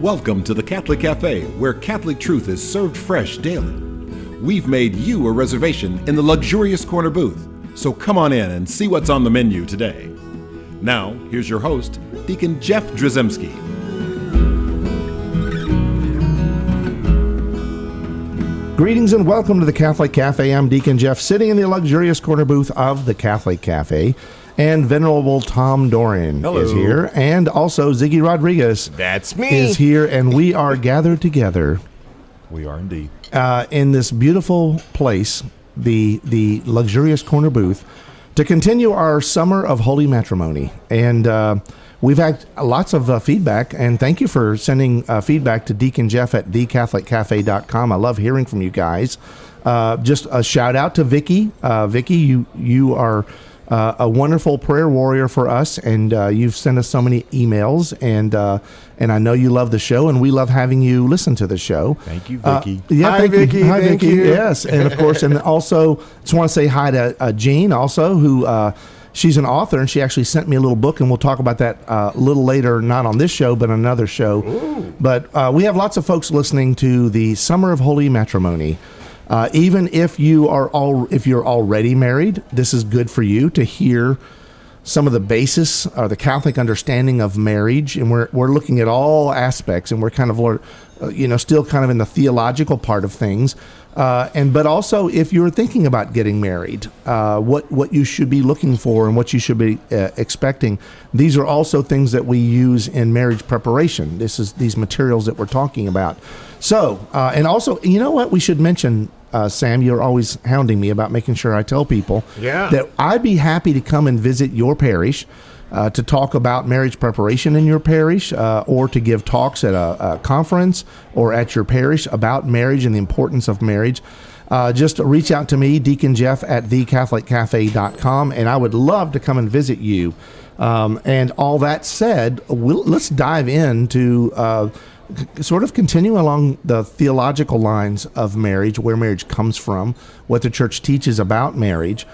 Welcome to the Catholic Cafe, where Catholic truth is served fresh daily. We've made you a reservation in the luxurious corner booth, so come on in and see what's on the menu today. Now, here's your host, Deacon Jeff Drzymski. Greetings and welcome to the Catholic Cafe. I'm Deacon Jeff, sitting in the luxurious corner booth of the Catholic Cafe. And Venerable Tom Dorian is here. And also Ziggy Rodriguez That's me. is here. And we are gathered together. We are indeed. In this beautiful place, the luxurious corner booth, to continue our summer of Holy Matrimony. And we've had lots of feedback. And thank you for sending feedback to Deacon Jeff at thecatholiccafe.com. I love hearing from you guys. Just a shout out to Vicky. Vicky, you are a wonderful prayer warrior for us, and you've sent us so many emails, and I know you love the show, and we love having you listen to the show. Thank you, Vicky. Hi, Vicky. Hi, Thank Vicky. you. Yes, and of course, and also just want to say hi to Jean, also, who she's an author, and she actually sent me a little book, and we'll talk about that a little later, not on this show, but another show. Ooh. But we have lots of folks listening to the Summer of Holy Matrimony. Even if you're already married, this is good for you to hear some of the basis or the Catholic understanding of marriage, and we're looking at all aspects, and we're kind of still kind of in the theological part of things, but also if you're thinking about getting married, what you should be looking for and what you should be expecting. These are also things that we use in marriage preparation. These materials that we're talking about. So, and also, you know what we should mention, Sam, you're always hounding me about making sure I tell people that I'd be happy to come and visit your parish to talk about marriage preparation in your parish, or to give talks at a conference or at your parish about marriage and the importance of marriage. Just reach out to me, Deacon Jeff at thecatholiccafe.com, and I would love to come and visit you. And all that said, let's dive into sort of continue along the theological lines of marriage, where marriage comes from, what the church teaches about marriage,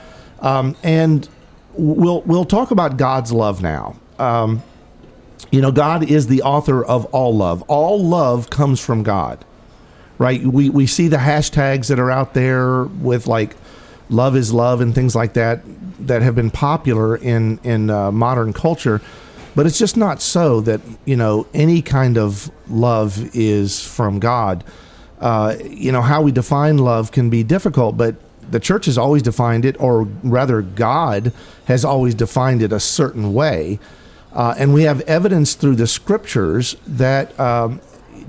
and we'll talk about God's love now. God is the author of all love. All love comes from God, right? We see the hashtags that are out there with like love is love and things like that have been popular in modern culture. But it's just not so that, any kind of love is from God. How we define love can be difficult, but the church has always defined it, or rather God has always defined it a certain way. And we have evidence through the scriptures that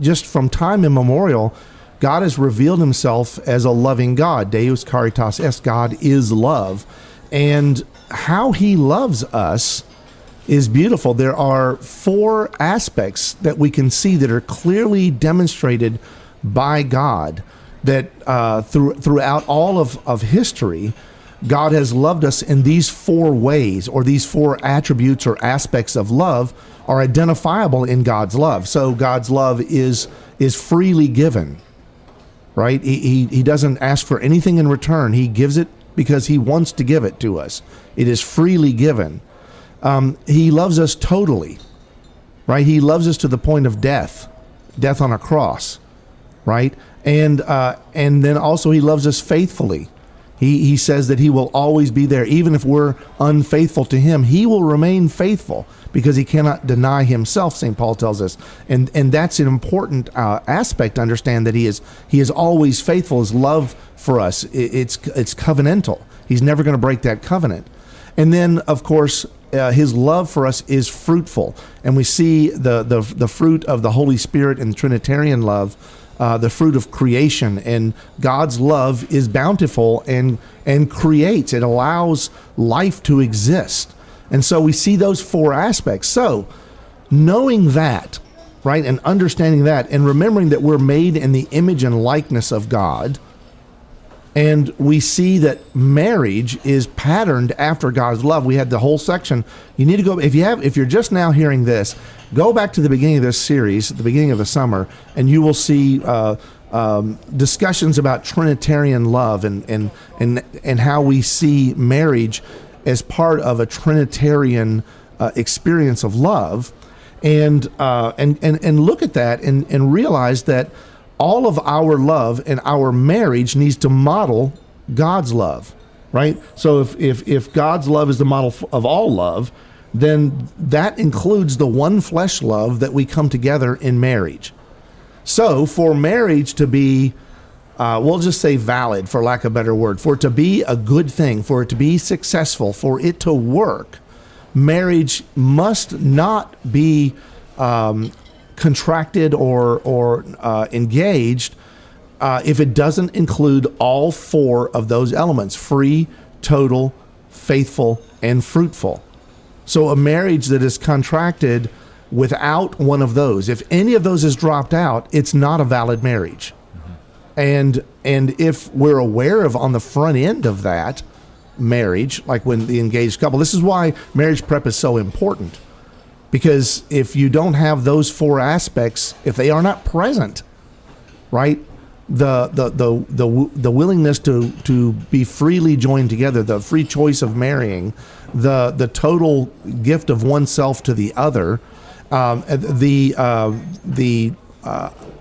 just from time immemorial, God has revealed himself as a loving God. Deus caritas est, God is love. And how he loves us is beautiful. There are 4 aspects that we can see that are clearly demonstrated by God, that throughout all of history, God has loved us in these 4 ways, or these 4 attributes or aspects of love are identifiable in God's love. So God's love is freely given, right? He doesn't ask for anything in return. He gives it because he wants to give it to us. It is freely given. He loves us totally, right? He loves us to the point of death on a cross, right? And then also he loves us faithfully. He says that he will always be there. Even if we're unfaithful to him, he will remain faithful because he cannot deny himself, St. Paul tells us. And that's an important aspect to understand, that he is always faithful. His love for us, it's covenantal. He's never going to break that covenant. And then, of course, his love for us is fruitful. And we see the fruit of the Holy Spirit in the Trinitarian love, the fruit of creation. And God's love is bountiful and creates. It allows life to exist. And so we see those 4 aspects. So knowing that, right, and understanding that, and remembering that we're made in the image and likeness of God, and we see that marriage is patterned after God's love. We had the whole section. You need to go, if you're just now hearing this, go back to the beginning of this series, the beginning of the summer, and you will see discussions about Trinitarian love and how we see marriage as part of a Trinitarian experience of love. and look at that and realize that all of our love and our marriage needs to model God's love, right? So if God's love is the model of all love, then that includes the one flesh love that we come together in marriage. So for marriage to be, we'll just say valid, for lack of a better word, for it to be a good thing, for it to be successful, for it to work, marriage must not be contracted or engaged if it doesn't include all four of those elements: free, total, faithful, and fruitful. So a marriage that is contracted without one of those, if any of those is dropped out, it's not a valid marriage. And if we're aware of on the front end of that marriage, like when the engaged couple, this is why marriage prep is so important. Because if you don't have those four aspects, if they are not present, right, the willingness to be freely joined together, the free choice of marrying, the total gift of oneself to the other, the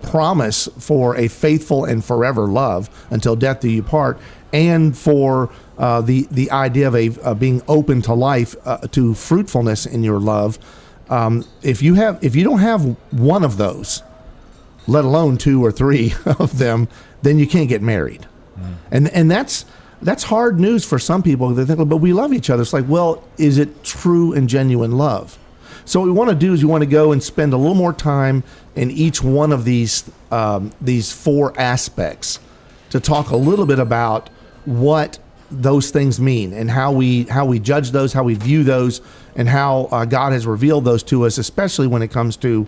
promise for a faithful and forever love until death do you part, and for the idea of being open to life, to fruitfulness in your love. If you don't have one of those, let alone two or three of them, then you can't get married. And that's hard news for some people. They think, but we love each other. It's like, well, is it true and genuine love? So what we want to do is we want to go and spend a little more time in each one of these four aspects to talk a little bit about what those things mean and how we judge those, how we view those, and how God has revealed those to us, especially when it comes to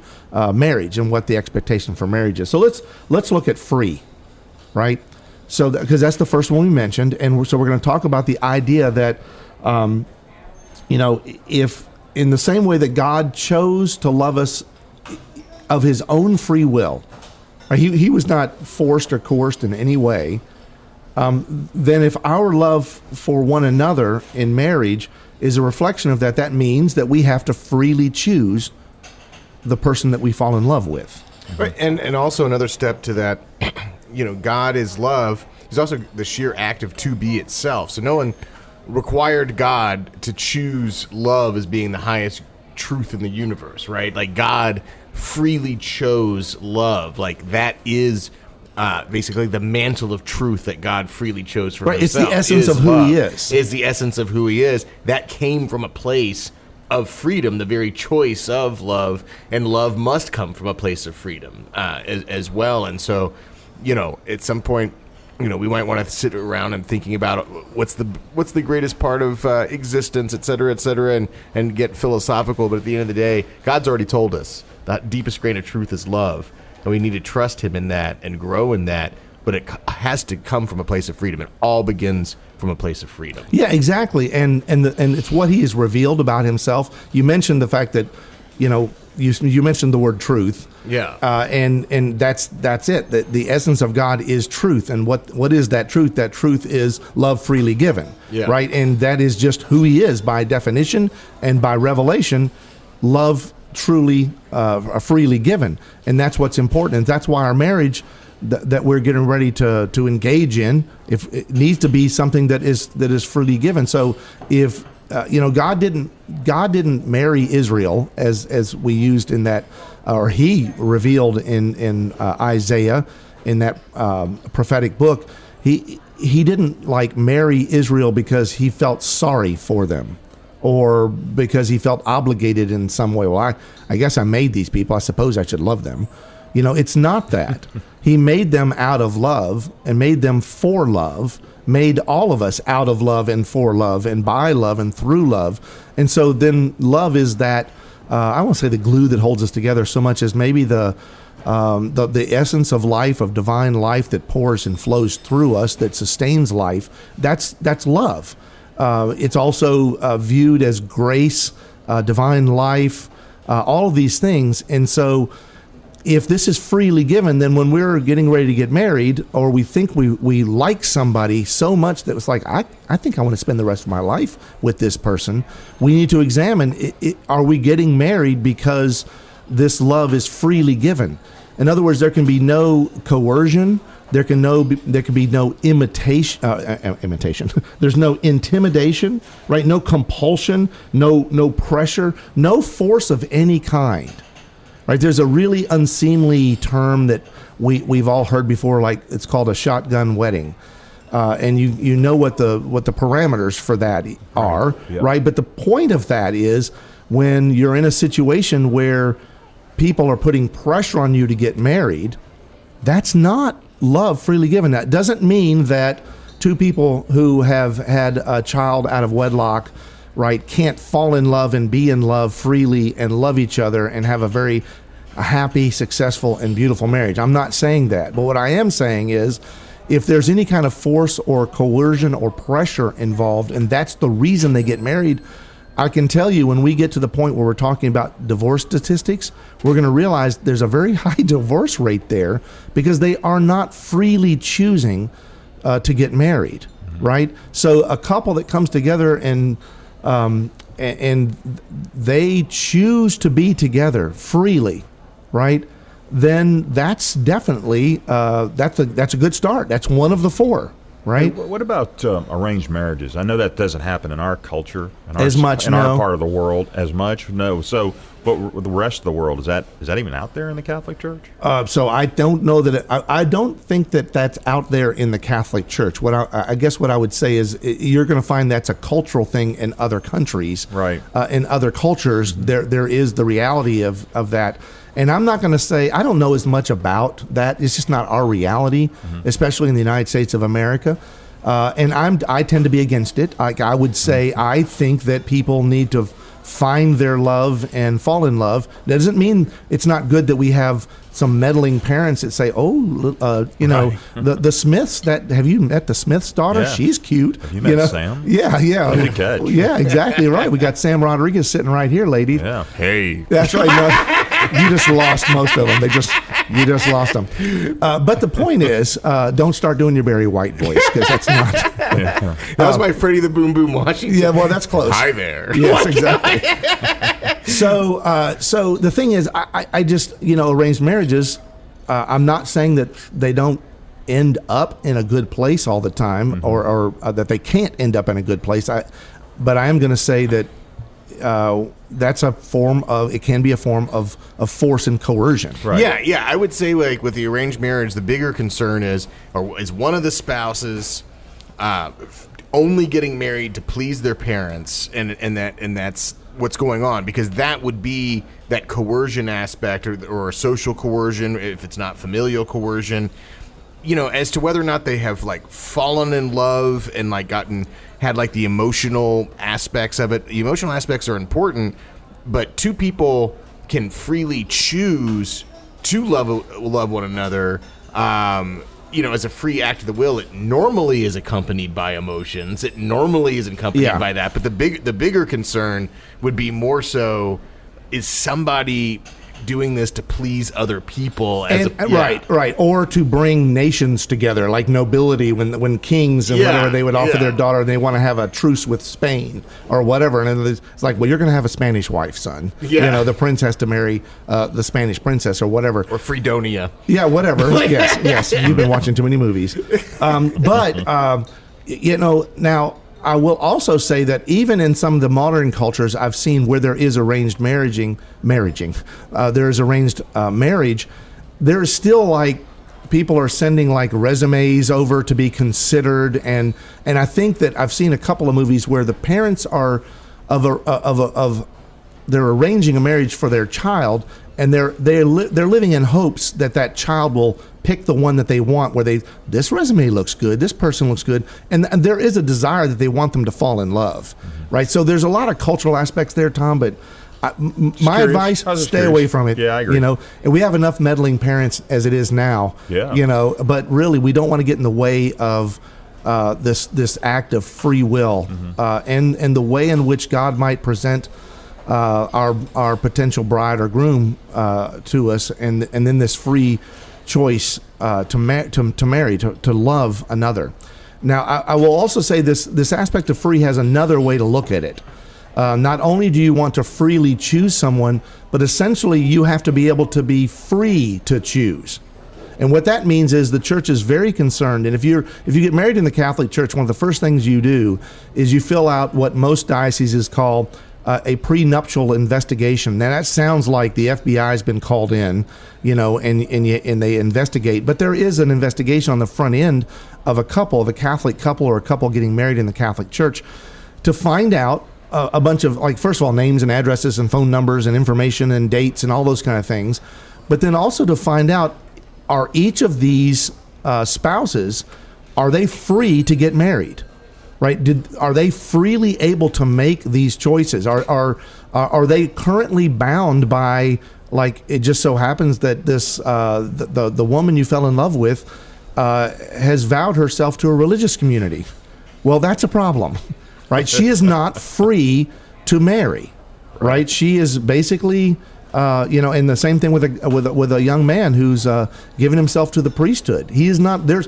marriage and what the expectation for marriage is. So let's look at free, right? So because that's the first one we mentioned, and so we're going to talk about the idea that, if in the same way that God chose to love us of His own free will, right? He was not forced or coerced in any way. Then if our love for one another in marriage is a reflection of that, that means that we have to freely choose the person that we fall in love with. Right, and also another step to that, God is love. He's also the sheer act of to be itself. So no one required God to choose love as being the highest truth in the universe, right? Like God freely chose love. Like that is basically the mantle of truth that God freely chose for himself. It's the essence of who He is. Is the essence of who He is. That came from a place of freedom, the very choice of love, and love must come from a place of freedom as well. And so, at some point, we might want to sit around and thinking about what's the greatest part of existence, et cetera, and get philosophical. But at the end of the day, God's already told us that deepest grain of truth is love. And we need to trust Him in that and grow in that, but it has to come from a place of freedom. It all begins from a place of freedom. Yeah, exactly. And it's what He has revealed about Himself. You mentioned the fact that, you mentioned the word truth. Yeah. And that's it. The essence of God is truth. And what is that truth? That truth is love freely given. Yeah. Right? And that is just who He is by definition and by revelation. Love truly freely given, and that's what's important, and that's why our marriage that we're getting ready to engage in, if it needs to be something that is freely given. So if God didn't marry Israel as we used in that, or He revealed in Isaiah in that prophetic book. He didn't marry Israel because He felt sorry for them, or because He felt obligated in some way. Well, I guess I made these people, I suppose I should love them. It's not that. He made them out of love and made them for love, made all of us out of love and for love and by love and through love. And so then love is that, I won't say the glue that holds us together so much as maybe the essence of life, of divine life that pours and flows through us, that sustains life. That's love. It's also viewed as grace, divine life, all of these things. And so if this is freely given, then when we're getting ready to get married, or we think we like somebody so much that it's like, I think I want to spend the rest of my life with this person, we need to examine, are we getting married because this love is freely given? In other words, there can be no coercion. There can be no imitation. There's no intimidation, right? No compulsion, no pressure, no force of any kind. Right, there's a really unseemly term that we've all heard before, like it's called a shotgun wedding, and you know what the parameters for that are, right? But the point of that is when you're in a situation where people are putting pressure on you to get married, that's not love freely given. That doesn't mean that two people who have had a child out of wedlock, right, can't fall in love and be in love freely and love each other and have a very happy, successful, and beautiful marriage. I'm not saying that. But what I am saying is if there's any kind of force or coercion or pressure involved, and that's the reason they get married, I can tell you when we get to the point where we're talking about divorce statistics, we're going to realize there's a very high divorce rate there because they are not freely choosing to get married, right? So a couple that comes together and they choose to be together freely, right? Then that's definitely that's a good start. That's one of the four, right? Hey, what about arranged marriages? I know that doesn't happen in our culture, in our part of the world as much. No, so but the rest of the world, is that even out there in the Catholic Church? So I don't know that I don't think that that's out there in the Catholic Church. What I guess what I would say is you're going to find that's a cultural thing in other countries, right? In other cultures, there is the reality of that. And I'm not going to say, I don't know as much about that. It's just not our reality, especially in the United States of America. And I tend to be against it. Like I would say, I think that people need to find their love and fall in love. That doesn't mean it's not good that we have some meddling parents that say, the Smiths, have you met the Smith's daughter? Yeah. She's cute. Have you met Sam? Yeah. Good catch. Yeah, exactly right. We got Sam Rodriguez sitting right here, ladies. Yeah. Hey. That's right. No, you just lost most of them. You just lost them. But the point is, don't start doing your Barry White voice because that's not. That was my Freddie the Boom Boom Washington. Yeah, well, that's close. Hi there. Yes, exactly. So the thing is, I just arranged marriages. I'm not saying that they don't end up in a good place all the time, or that they can't end up in a good place. But I am going to say that. That's it can be a form of force and coercion. Right. Yeah. I would say like with the arranged marriage, the bigger concern is one of the spouses only getting married to please their parents, and that's what's going on, because that would be that coercion aspect or social coercion if it's not familial coercion. As to whether or not they have like fallen in love and like had like the emotional aspects of it. The emotional aspects are important, but two people can freely choose to love one another. As a free act of the will. It normally is accompanied by emotions. It normally is accompanied by that. But the bigger concern would be more so: is somebody doing this to please other people right, or to bring nations together, like nobility when kings and whatever, they would offer their daughter, they want to have a truce with Spain or whatever, and it's like, well, you're going to have a Spanish wife, son. The prince has to marry the Spanish princess or whatever, or Fredonia, whatever. yes, you've been watching too many movies. Now I will also say that even in some of the modern cultures I've seen where there is arranged marriage, there is arranged marriage, there is still like people are sending like resumes over to be considered, and I think that I've seen a couple of movies where the parents are they're arranging a marriage for their child, and they're living in hopes that child will pick the one that they want, where this resume looks good, this person looks good, and there is a desire that they want them to fall in love, right? So there's a lot of cultural aspects there, Tom, but my advice, stay away from it. Yeah, I agree. And we have enough meddling parents as it is now. Yeah. But really we don't want to get in the way of this act of free will, and the way in which God might present our potential bride or groom to us, and then this free choice to marry, to love another. Now, I will also say this aspect of free has another way to look at it. Not only do you want to freely choose someone, but essentially you have to be able to be free to choose. And what that means is the church is very concerned. And if you get married in the Catholic Church, one of the first things you do is you fill out what most dioceses call a prenuptial investigation. Now that sounds like the FBI has been called in, and they investigate. But there is an investigation on the front end of a Catholic couple or a couple getting married in the Catholic Church, to find out a bunch of, like, first of all, names and addresses and phone numbers and information and dates and all those kind of things. But then also to find out, are each of these spouses, are they free to get married? Right? Are they freely able to make these choices? Are they currently bound by, like, it just so happens that this the woman you fell in love with has vowed herself to a religious community? Well, that's a problem, right? She is not free to marry, right? She is basically, and the same thing with a young man who's given himself to the priesthood. He is not. There's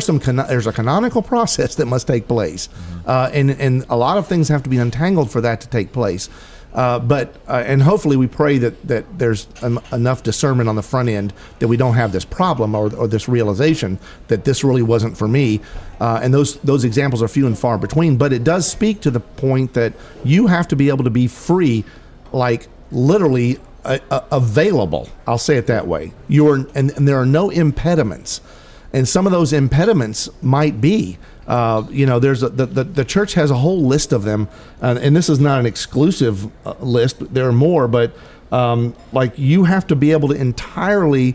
a canonical process that must take place, and a lot of things have to be untangled for that to take place. But hopefully we pray that there's enough discernment on the front end that we don't have this problem or this realization that this really wasn't for me. And those examples are few and far between. But it does speak to the point that you have to be able to be free, like literally available. I'll say it that way. And there are no impediments. And some of those impediments might be, there's the church has a whole list of them, and this is not an exclusive list. There are more, but like you have to be able to entirely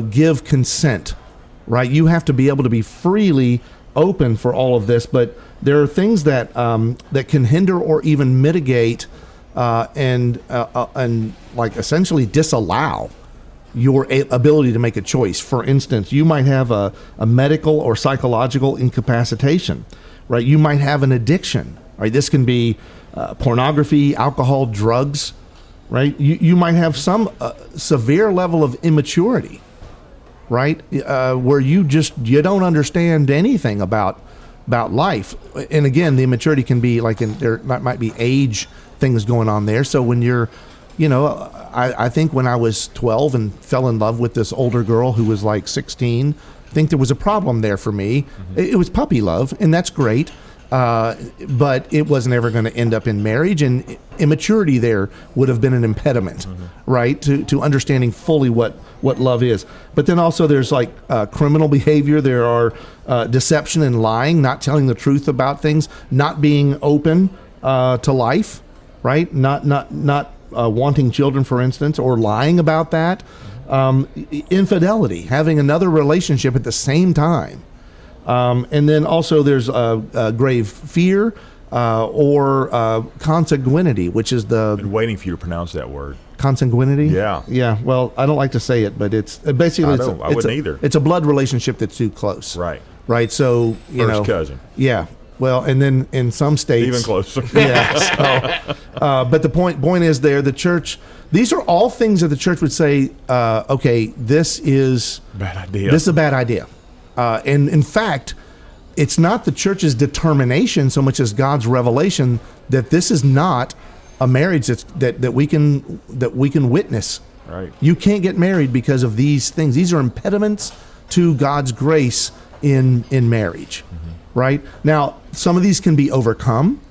give consent, right? You have to be able to be freely open for all of this, but there are things that can hinder or even mitigate and like essentially disallow your ability to make a choice. For instance, you might have a medical or psychological incapacitation, right? You might have an addiction, right? This can be pornography, alcohol, drugs, right? You might have some severe level of immaturity, right? Where you don't understand anything about life. And again, the immaturity can be like there might be age things going on there. So when you're, I think when I was 12 and fell in love with this older girl who was like 16, I think there was a problem there for me. Mm-hmm. It was puppy love, and that's great. But it wasn't ever going to end up in marriage, and immaturity there would have been an impediment, mm-hmm. right, to understanding fully what love is. But then also there's like criminal behavior. There are deception and lying, not telling the truth about things, not being open to life, right? Not wanting children, for instance, or lying about that. Infidelity, having another relationship at the same time. And then also there's grave fear or consanguinity, which is I've been waiting for you to pronounce that word. Consanguinity? Yeah. Yeah. Well, I don't like to say it, but it's basically I wouldn't either. It's a blood relationship that's too close. Right. Right. So First cousin. Yeah. Well, and then in some states even closer. Yeah. So, but the point is there, the church. These are all things that the church would say. Okay, this is bad idea. This is a bad idea. And in fact, it's not the church's determination so much as God's revelation that this is not a marriage that we can witness. Right. You can't get married because of these things. These are impediments to God's grace in marriage. Mm-hmm. Right? Now, some of these can be overcome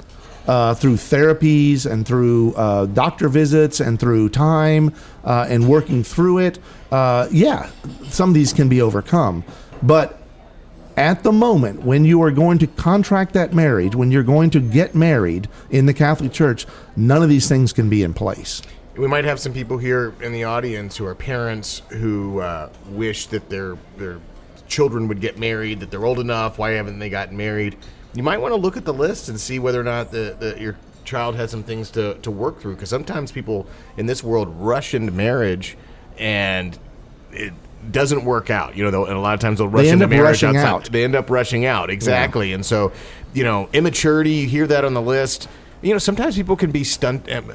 through therapies and through doctor visits and through time and working through it. Some of these can be overcome. But at the moment when you are going to contract that marriage, when you're going to get married in the Catholic Church, none of these things can be in place. We might have some people here in the audience who are parents who wish that their children would get married, that they're old enough. Why haven't they gotten married? You might want to look at the list and see whether or not your child has some things to work through, because sometimes people in this world rush into marriage and it doesn't work out, and a lot of times they'll rush into marriage outside. They end up rushing out, exactly. Yeah. And so, immaturity, you hear that on the list. sometimes people can be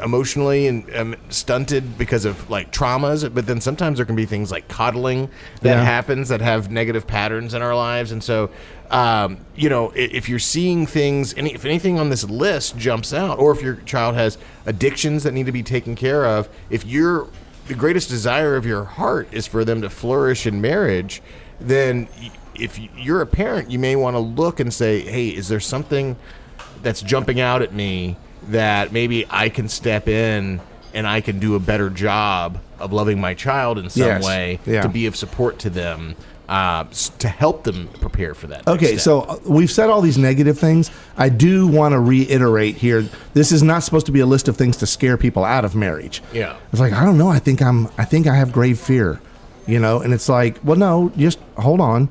emotionally and stunted because of like traumas, but then sometimes there can be things like coddling that happens that have negative patterns in our lives. And so, if you're seeing things, if anything on this list jumps out, or if your child has addictions that need to be taken care of, if the greatest desire of your heart is for them to flourish in marriage, then if you're a parent, you may want to look and say, hey, is there something that's jumping out at me that maybe I can step in and I can do a better job of loving my child in some way to be of support to them, to help them prepare for that. Okay, so we've said all these negative things. I do want to reiterate here, this is not supposed to be a list of things to scare people out of marriage. Yeah. It's like, I don't know, I think I have grave fear, and it's like, well, no, just hold on.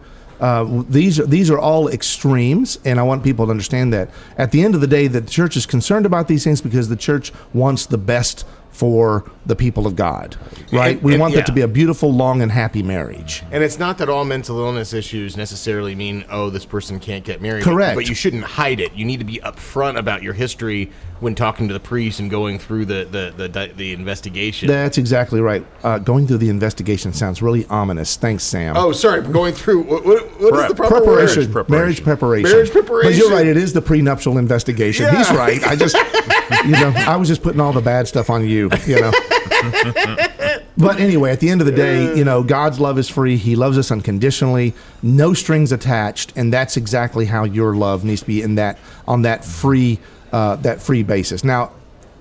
These are all extremes, and I want people to understand that at the end of the day, that the church is concerned about these things because the church wants the best for the people of God, right? We want that to be a beautiful, long, and happy marriage. And it's not that all mental illness issues necessarily mean, this person can't get married. Correct. But you shouldn't hide it. You need to be upfront about your history when talking to the priest and going through the investigation. That's exactly right. Going through the investigation sounds really ominous. Thanks, Sam. Oh, sorry. Going through, what is the proper preparation, word? Marriage preparation. Marriage preparation. But you're right. It is the prenuptial investigation. Yeah. He's right. I just, I was just putting all the bad stuff on you, But anyway, at the end of the day, God's love is free. He loves us unconditionally, no strings attached, and that's exactly how your love needs to be on that free basis. Now,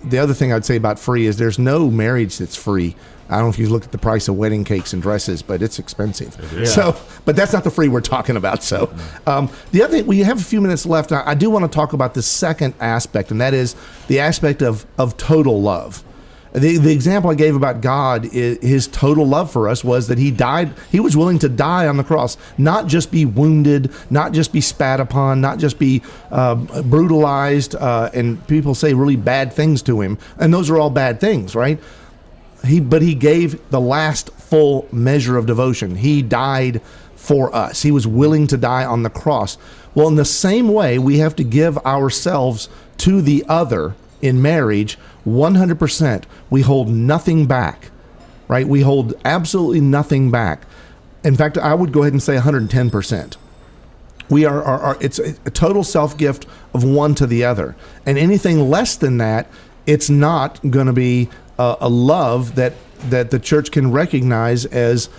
the other thing I'd say about free is there's no marriage that's free. I don't know if you look at the price of wedding cakes and dresses, but it's expensive. So, but that's not the free we're talking about. So, the other thing, we have a few minutes left. I do want to talk about the second aspect, and that is the aspect of total love. The example I gave about God, his total love for us was that he died. He was willing to die on the cross, not just be wounded, not just be spat upon, not just be brutalized, and people say really bad things to him. And those are all bad things, right? But he gave the last full measure of devotion. He died for us. He was willing to die on the cross. Well, in the same way, we have to give ourselves to the other in marriage 100%. We hold nothing back, right? We hold absolutely nothing back. In fact, I would go ahead and say 110%. We it's a total self-gift of one to the other. And anything less than that, it's not going to be a love that the church can recognize as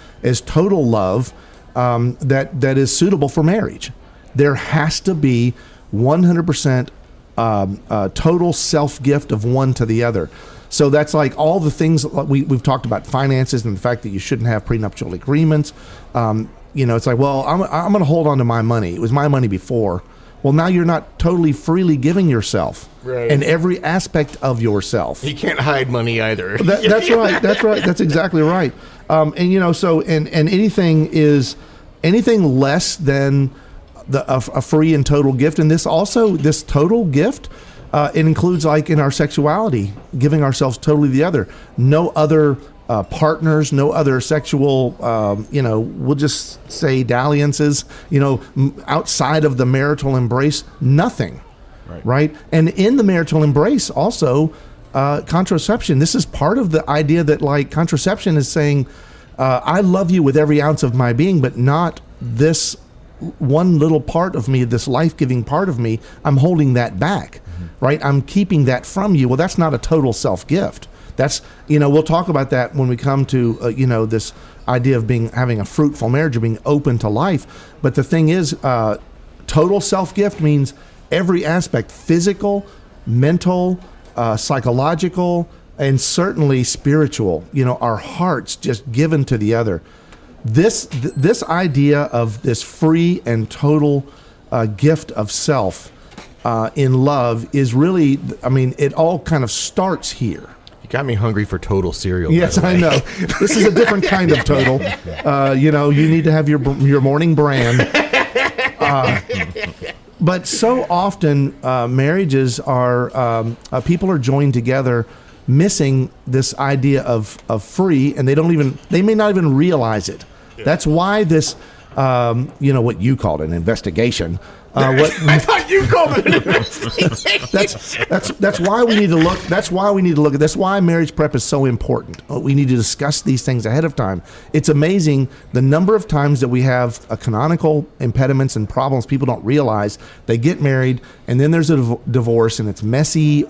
total love that is suitable for marriage. There has to be 100% total self-gift of one to the other. So that's like all the things we've talked about, finances and the fact that you shouldn't have prenuptial agreements. It's like, well, I'm going to hold on to my money. It was my money before. Well, now you're not totally freely giving yourself in every aspect of yourself. You can't hide money either. That's right. That's right. That's exactly right. And anything less than a free and total gift. And this total gift, it includes, like in our sexuality, giving ourselves totally to the other. No other partners, no other sexual, we'll just say dalliances, outside of the marital embrace, nothing. Right? And in the marital embrace also, contraception. This is part of the idea that, like, contraception is saying, I love you with every ounce of my being, but not this one little part of me, this life-giving part of me. I'm holding that back, right? I'm keeping that from you. Well, that's not a total self-gift. That's, we'll talk about that when we come to, this idea of having a fruitful marriage or being open to life. But the thing is, total self-gift means every aspect, physical, mental, psychological, and certainly spiritual, our hearts just given to the other. This idea of this free and total gift of self in love is really, it all kind of starts here. You got me hungry for total cereal. Yes, I know. This is a different kind of total. You need to have your morning brand. But so often marriages are, people are joined together missing this idea of free, and they may not even realize it. Yeah. That's why this, what you called an investigation, I thought you called it an investigation. That's why we need to look. That's why we need to look at. That's why marriage prep is so important. We need to discuss these things ahead of time. It's amazing the number of times that we have canonical impediments and problems people don't realize. They get married and then there's a divorce and it's messy,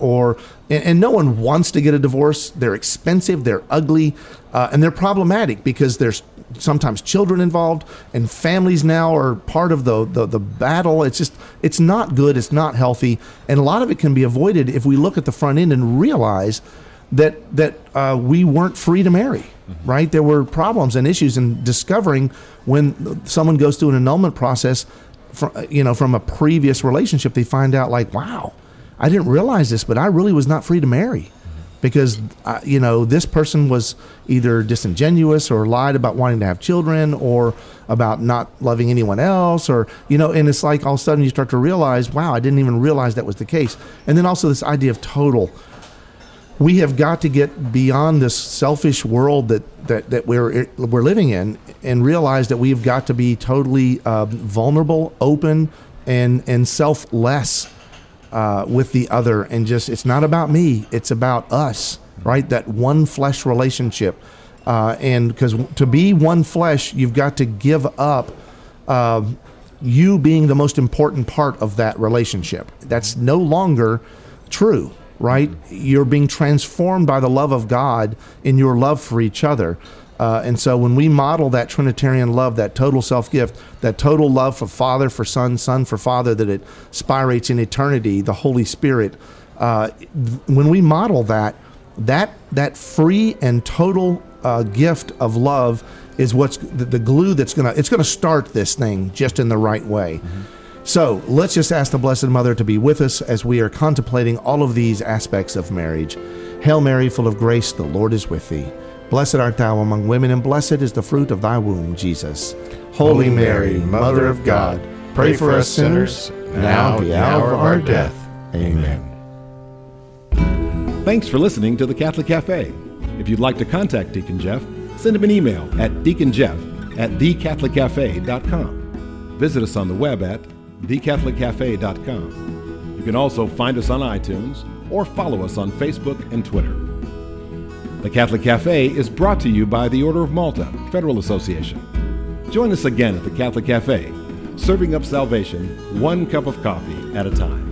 and no one wants to get a divorce. They're expensive, they're ugly, and they're problematic because there's sometimes children involved, and families now are part of the battle. It's not good. It's not healthy, and a lot of it can be avoided if we look at the front end and realize that we weren't free to marry. Right? There were problems and issues in discovering when someone goes through an annulment process from a previous relationship. They find out like, wow, I didn't realize this, but I really was not free to marry. Because, this person was either disingenuous or lied about wanting to have children or about not loving anyone else and it's like all of a sudden you start to realize, wow, I didn't even realize that was the case. And then also this idea of total. We have got to get beyond this selfish world that we're living in and realize that we've got to be totally vulnerable, open, and selfless. With the other, and it's not about me, it's about us, right? That one flesh relationship. And because to be one flesh, you've got to give up you being the most important part of that relationship. That's no longer true, right? You're being transformed by the love of God in your love for each other. And so when we model that Trinitarian love, that total self-gift, that total love for Father, for Son, Son for Father, that it spirates in eternity, the Holy Spirit, when we model that free and total gift of love is what's the glue that's going to start this thing just in the right way. Mm-hmm. So let's just ask the Blessed Mother to be with us as we are contemplating all of these aspects of marriage. Hail Mary, full of grace, the Lord is with thee. Blessed art thou among women, and blessed is the fruit of thy womb, Jesus. Holy Mary, Mother of God, pray for us sinners, now and at the hour of our death. Amen. Thanks for listening to the Catholic Cafe. If you'd like to contact Deacon Jeff, send him an email at deaconjeff@thecatholiccafe.com. Visit us on the web at thecatholiccafe.com. You can also find us on iTunes or follow us on Facebook and Twitter. The Catholic Cafe is brought to you by the Order of Malta, Federal Association. Join us again at the Catholic Cafe, serving up salvation one cup of coffee at a time.